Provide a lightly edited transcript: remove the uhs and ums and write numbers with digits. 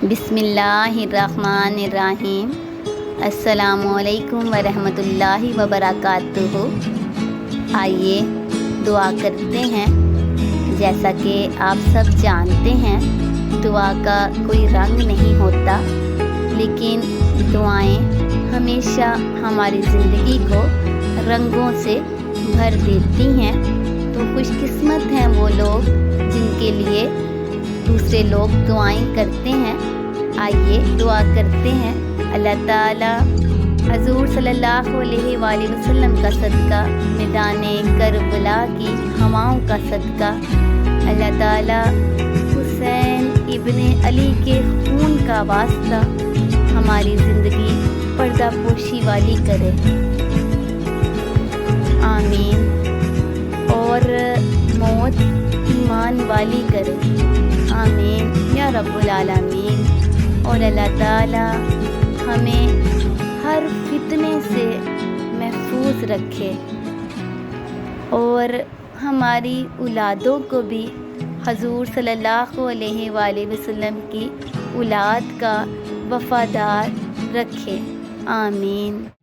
بسم اللہ الرحمن الرحیم۔ السلام علیکم ورحمۃ اللہ وبرکاتہ۔ آئیے دعا کرتے ہیں۔ جیسا کہ آپ سب جانتے ہیں، دعا کا کوئی رنگ نہیں ہوتا، لیکن دعائیں ہمیشہ ہماری زندگی کو رنگوں سے بھر دیتی ہیں۔ تو خوش قسمت ہیں وہ لوگ جن کے لیے دوسرے لوگ دعائیں کرتے ہیں۔ آئیے دعا کرتے ہیں۔ اللہ تعالیٰ حضور صلی اللہ علیہ وآلہ وسلم کا صدقہ، میدان کربلا کی ہواؤں کا صدقہ، اللہ تعالیٰ حسین ابن علی کے خون کا واسطہ ہماری زندگی پردہ پوشی والی کرے، آمین۔ اور موت ایمان والی کرے، آمین یا رب العالمین۔ اور اللہ تعالیٰ ہمیں ہر فتنے سے محفوظ رکھے، اور ہماری اولادوں کو بھی حضور صلی اللہ علیہ وآلہ وسلم کی اولاد کا وفادار رکھے، آمین۔